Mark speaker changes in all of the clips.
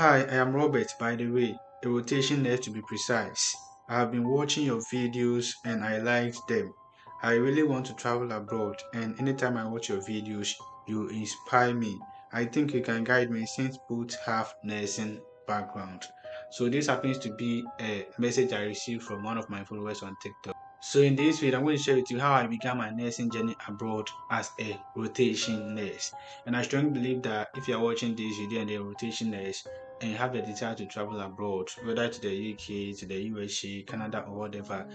Speaker 1: Hi, I am Robert, by the way, a rotation nurse to be precise. I have been watching your videos and I liked them. I really want to travel abroad, and anytime I watch your videos, you inspire me. I think you can guide me since both have nursing background. So this happens to be a message I received from one of my followers on TikTok. So in this video, I'm going to share with you how I began my nursing journey abroad as a rotation nurse. And I strongly believe that if you are watching this video and you're a rotation nurse, and you have the desire to travel abroad, whether to the UK, to the USA, Canada, or whatever,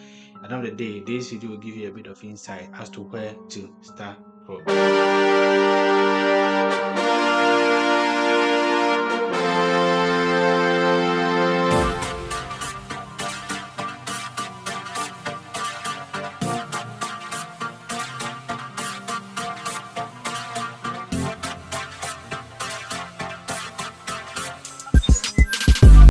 Speaker 1: at the end of the day, this video will give you a bit of insight as to where to start from.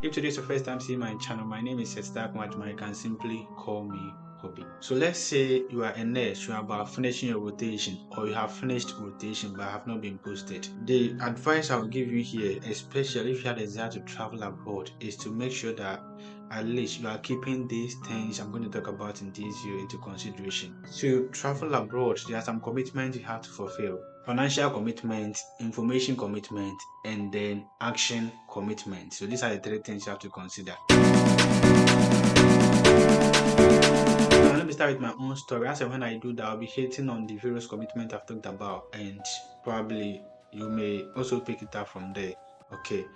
Speaker 1: If today is your first time seeing my channel, my name is Seth Matma. You can simply call me Kobby. So let's say you are a nurse, you are about finishing your rotation, or you have finished rotation but have not been posted. The advice I will give you here, especially if you have a desire to travel abroad, is to make sure that at least you are keeping these things I'm going to talk about in this video into consideration. To travel abroad, there are some commitments you have to fulfill: financial commitment, information commitment, and then action commitment. So these are the three things you have to consider. Now let me start with my own story. As and when I do that, I'll be hitting on the various commitments I've talked about, and probably you may also pick it up from there. Okay.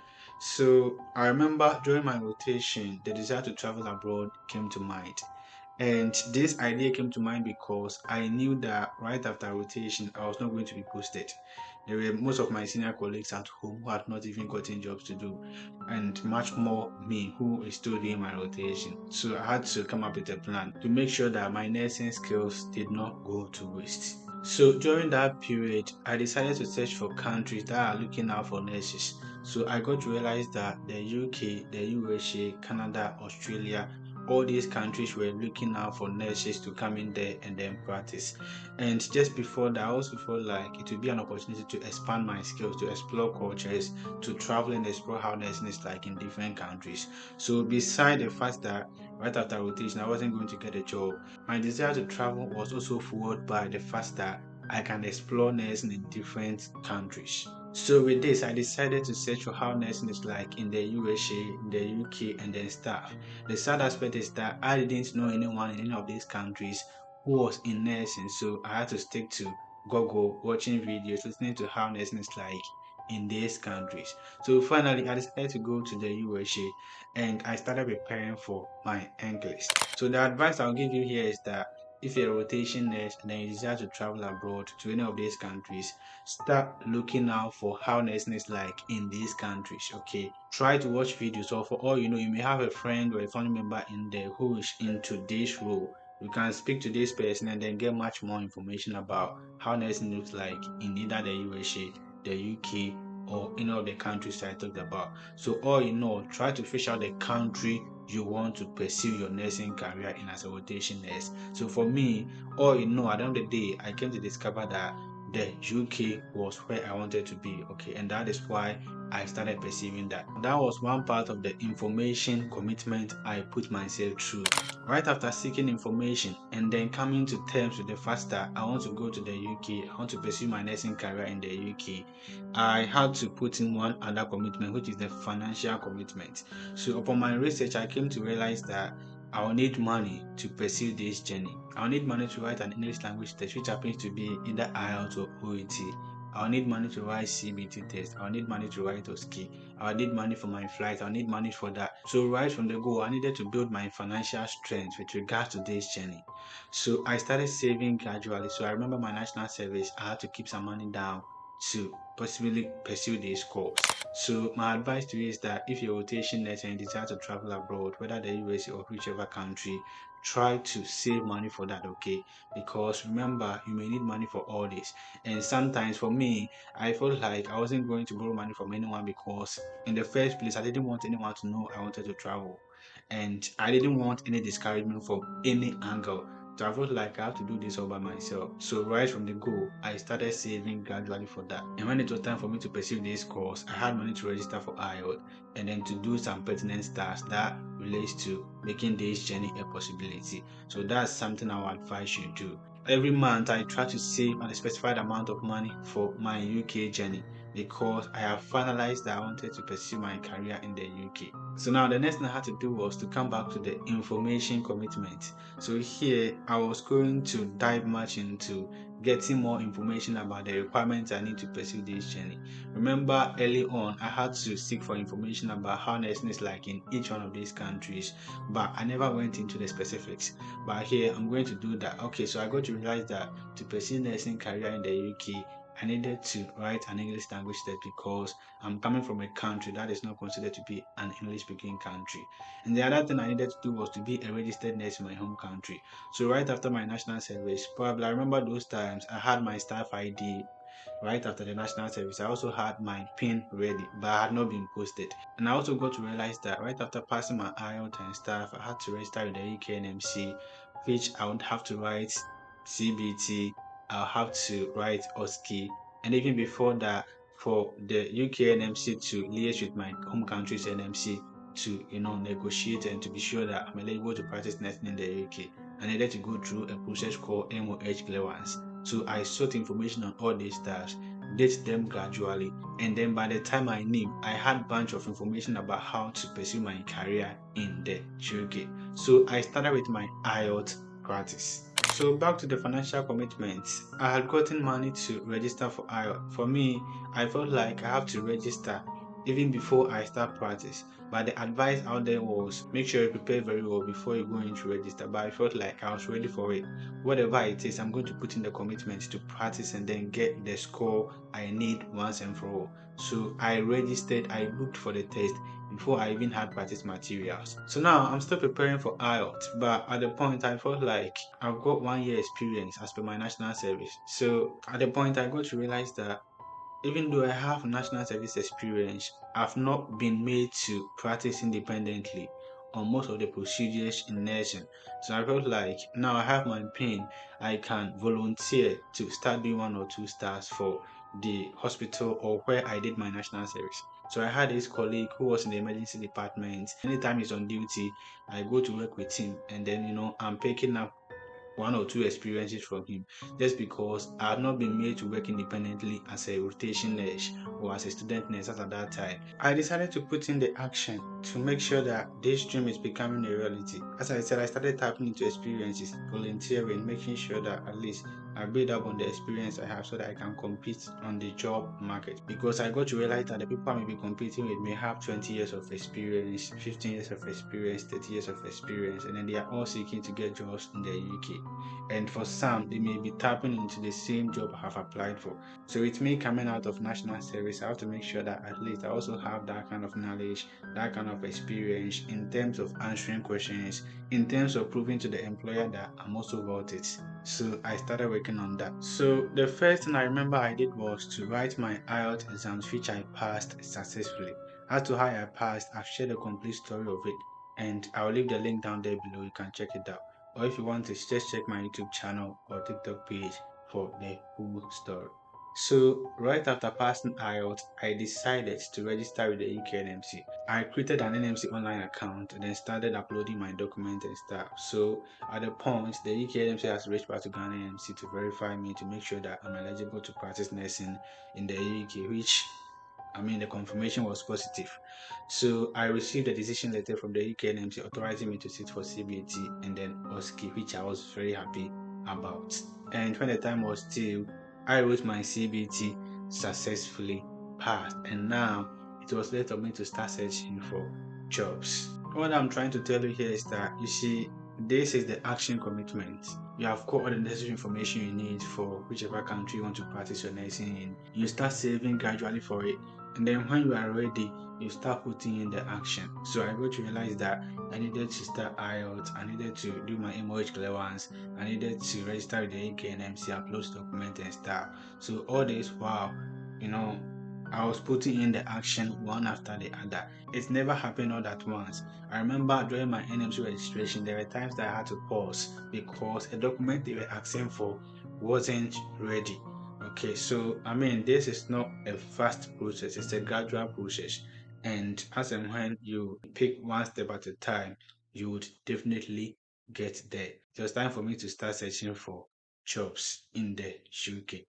Speaker 1: So I remember during my rotation, the desire to travel abroad came to mind. And this idea came to mind because I knew that right after rotation, I was not going to be posted. There were most of my senior colleagues at home who had not even gotten jobs to do, and much more me who is still doing my rotation. So I had to come up with a plan to make sure that my nursing skills did not go to waste. So during that period, I decided to search for countries that are looking out for nurses. So I got to realize that the UK, the USA, Canada, Australia, all these countries were looking out for nurses to come in there and then practice. And just before that, I also felt like it would be an opportunity to expand my skills, to explore cultures, to travel and explore how nursing is like in different countries. So beside the fact that right after rotation I wasn't going to get a job, my desire to travel was also fueled by the fact that I can explore nursing in different countries. So with this, I decided to search for how nursing is like in the USA, in the UK, and then stuff. The sad aspect is that I didn't know anyone in any of these countries who was in nursing, so I had to stick to Google, watching videos, listening to how nursing is like in these countries. So finally, I decided to go to the USA and I started preparing for my English. So the advice I'll give you here is that if you're a rotation nurse and then you desire to travel abroad to any of these countries, start looking out for how nursing is like in these countries. Okay, try to watch videos, or for all you know, you may have a friend or a family member in there who is into this role. You can speak to this person and then get much more information about how nursing looks like in either the USA, the UK, or any of the countries I talked about. So all you know, try to fish out the country you want to pursue your nursing career in as a rotation nurse. So for me, all you know, at the end of the day, I came to discover that the UK was where I wanted to be. Okay, and that is why I started perceiving that. That was one part of the information commitment I put myself through. Right after seeking information and then coming to terms with the fact that I want to go to the UK, I want to pursue my nursing career in the UK, I had to put in one other commitment, which is the financial commitment. So upon my research, I came to realize that I'll need money to pursue this journey. I'll need money to write an English language test, which happens to be either IELTS or OET. I'll need money to write CBT test. I'll need money to write OSCE. I'll need money for my flight. I'll need money for that. So right from the go, I needed to build my financial strength with regards to this journey. So I started saving gradually. So I remember my national service, I had to keep some money down to possibly pursue this course. So my advice to you is that if you're a rotation nurse and you desire to travel abroad, whether the USA or whichever country, try to save money for that, okay? Because remember, you may need money for all this. And sometimes for me, I felt like I wasn't going to borrow money from anyone because in the first place, I didn't want anyone to know I wanted to travel. And I didn't want any discouragement from any angle So I felt like I have to do this all by myself. So right from the go, I started saving gradually for that. And when it was time for me to pursue this course, I had money to register for IELTS and then to do some pertinent stuff that relates to making this journey a possibility. So that's something I would advise you to do. Every month, I try to save a specified amount of money for my UK journey because I have finalized that I wanted to pursue my career in the UK. So now the next thing I had to do was to come back to the information commitment. So here I was going to dive much into getting more information about the requirements I need to pursue this journey. Remember early on I had to seek for information about how nursing is like in each one of these countries, but I never went into the specifics. But here I'm going to do that. Okay, so I got to realize that to pursue nursing career in the UK, I needed to write an English language test because I'm coming from a country that is not considered to be an English speaking country. And the other thing I needed to do was to be a registered nurse in my home country. So right after my national service, probably I remember those times I had my staff ID right after the national service. I also had my PIN ready, but I had not been posted. And I also got to realize that right after passing my IELTS and stuff, I had to register with the UKNMC, which I would have to write CBT, I'll have to write OSCE, and even before that, for the UKNMC to liaise with my home country's NMC to negotiate and to be sure that I'm eligible to practice nursing in the UK. I needed to go through a process called MOH clearance. So I sought information on all these stuff, did them gradually, and then by the time I knew, I had a bunch of information about how to pursue my career in the UK. So I started with my IELTS practice. So back to the financial commitments. I had gotten money to register for IELTS. For me, I felt like I have to register even before I start practice. But the advice out there was make sure you prepare very well before you go in to register. But I felt like I was ready for it. Whatever it is, I'm going to put in the commitment to practice and then get the score I need once and for all. So I registered, I booked for the test before I even had practice materials. So now I'm still preparing for IELTS, but at the point I felt like I've got 1 year experience as per my national service. So at the point I got to realize that even though I have national service experience, I've not been made to practice independently on most of the procedures in nursing. So I felt like now I have my PIN, I can volunteer to start doing 1 or 2 stars for the hospital or where I did my national service. So I had this colleague who was in the emergency department. Anytime he's on duty, I go to work with him, and then I'm picking up 1 or 2 experiences from him just because I had not been made to work independently as a rotation nurse or as a student nurse at that time. I decided to put in the action to make sure that this dream is becoming a reality. As I said, I started tapping into experiences, volunteering, making sure that at least I build up on the experience I have so that I can compete on the job market. Because I got to realize that the people I may be competing with may have 20 years of experience, 15 years of experience, 30 years of experience, and then they are all seeking to get jobs in the UK. And for some, they may be tapping into the same job I have applied for. So with me coming out of national service, I have to make sure that at least I also have that kind of knowledge, that kind of experience in terms of answering questions, in terms of proving to the employer that I'm also worth it. So I started working on that. So the first thing I remember I did was to write my IELTS exams, which I passed successfully. As to how I passed, I've shared a complete story of it, and I'll leave the link down there below. You can check it out. Or if you want to, just check my YouTube channel or TikTok page for the full story. So right after passing IELTS, I decided to register with the UKNMC. I created an NMC online account and then started uploading my documents and stuff. So at the point, the UKNMC has reached out to Ghana NMC to verify me to make sure that I'm eligible to practice nursing in the UK, which the confirmation was positive. So I received a decision letter from the UKNMC authorizing me to sit for CBT and then OSCE, which I was very happy about. And when the time was due, I wrote my CBT successfully passed, and now it was left of me to start searching for jobs. What I'm trying to tell you here is that you see, this is the action commitment. You have got all the necessary information you need for whichever country you want to practice your nursing in. You start saving gradually for it, and then when you are ready, you start putting in the action. So I got to realize that I needed to start IELTS, I needed to do my MOH clearance, I needed to register with the AKNMC, upload document and stuff. So all this while, you know, I was putting in the action one after the other. It never happened all at once. I remember during my NMC registration, there were times that I had to pause because a document they were asking for wasn't ready. Okay, so I mean, this is not a fast process, it's a gradual process. And as and when you pick one step at a time, you would definitely get there. It was time for me to start searching for jobs in the UK.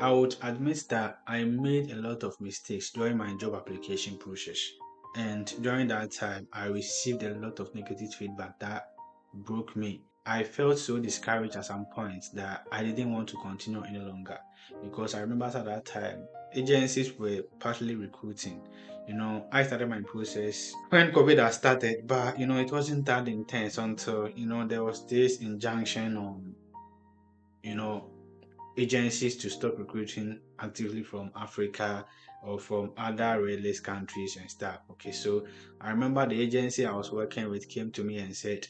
Speaker 1: I would admit that I made a lot of mistakes during my job application process. And during that time, I received a lot of negative feedback that broke me. I felt so discouraged at some point that I didn't want to continue any longer because I remember at that time, agencies were partly recruiting. I started my process when COVID had started, but it wasn't that intense until there was this injunction on you know agencies to stop recruiting actively from Africa or from other release countries and stuff. Okay, so I remember the agency I was working with came to me and said,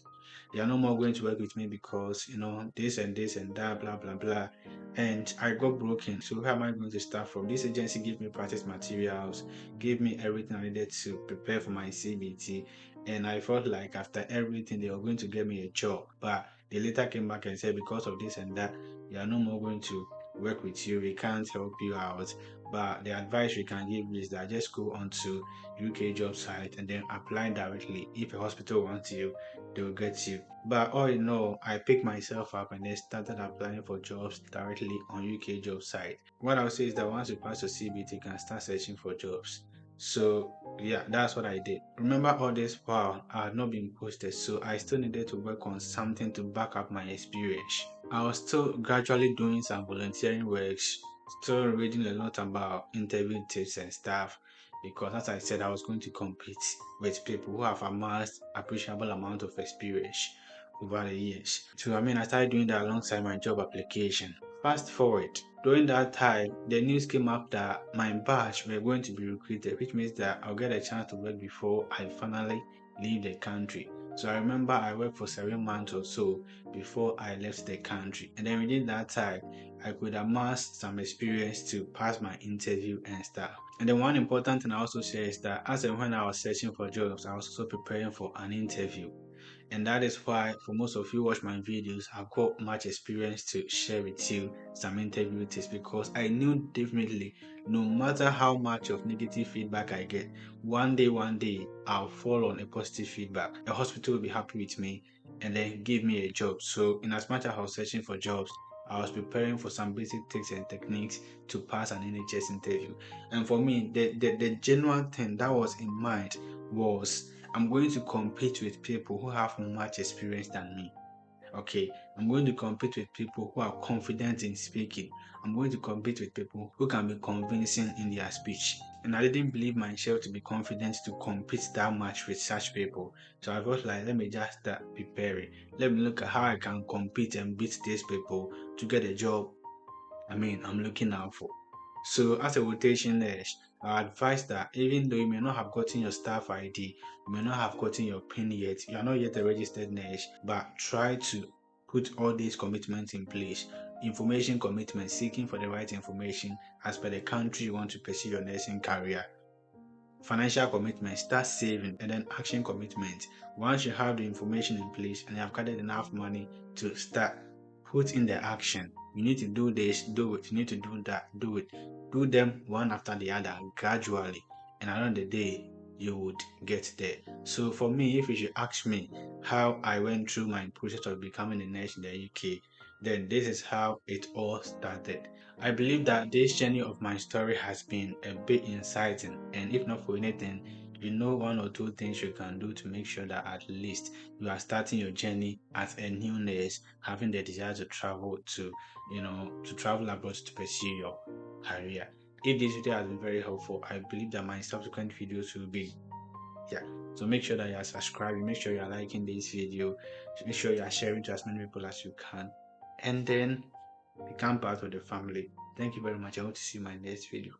Speaker 1: "You're no more going to work with me because this and that, blah blah blah." And I got broken. So where am I going to start from? This agency gave me practice materials, gave me everything I needed to prepare for my CBT, and I felt like after everything they were going to get me a job. But they later came back and said because of this and that we are no more going to work with you. We can't help you out. But the advice we can give you is that just go onto UK job site and then apply directly. If a hospital wants you, they will get you. But all in all, I picked myself up and then started applying for jobs directly on UK job site. What I'll say is that once you pass your CBT, you can start searching for jobs. So yeah, that's what I did. Remember all this while I had not been posted, so I still needed to work on something to back up my experience. I was still gradually doing some volunteering works, still reading a lot about interview tips and stuff, because as I said, I was going to compete with people who have amassed appreciable amount of experience over the years. So I mean, I started doing that alongside my job application. Fast forward, during that time, the news came up that my batch were going to be recruited, which means that I'll get a chance to work before I finally leave the country. So I remember I worked for 7 months or so before I left the country. And then within that time, I could amass some experience to pass my interview and stuff. And then one important thing I also share is that as and when I was searching for jobs, I was also preparing for an interview. And that is why, for most of you watch my videos, I've got much experience to share with you some interview tips because I knew definitely no matter how much of negative feedback I get, one day, I'll fall on a positive feedback. A hospital will be happy with me and then give me a job. So, in as much as I was searching for jobs, I was preparing for some basic tips and techniques to pass an NHS interview. And for me, the genuine thing that was in mind was I'm going to compete with people who have much experience than me. Okay, I'm going to compete with people who are confident in speaking. I'm going to compete with people who can be convincing in their speech. And I didn't believe myself to be confident to compete that much with such people. So I felt like, let me just start preparing. Let me look at how I can compete and beat these people to get a job I'm looking out for. So as a rotation nurse, I advise that even though you may not have gotten your staff ID, you may not have gotten your PIN yet, you are not yet a registered nurse, but try to put all these commitments in place. Information commitment, seeking for the right information as per the country you want to pursue your nursing career. Financial commitment, start saving, and then action commitment. Once you have the information in place and you have gathered enough money to start, put in the action. You need to do this, do it. You need to do that, do it. Do them one after the other gradually, and at the end of the day, you would get there. So for me, if you should ask me how I went through my process of becoming a nurse in the UK, then this is how it all started. I believe that this journey of my story has been a bit inciting, and if not for anything, you know one or two things you can do to make sure that at least you are starting your journey as a new nurse, having the desire to travel to travel abroad to pursue your career. If this video has been very helpful, I believe that my subsequent videos will be yeah. So make sure that you are subscribing, make sure you are liking this video, make sure you are sharing to as many people as you can, and then become part of the family. Thank you very much. I hope to see you in my next video.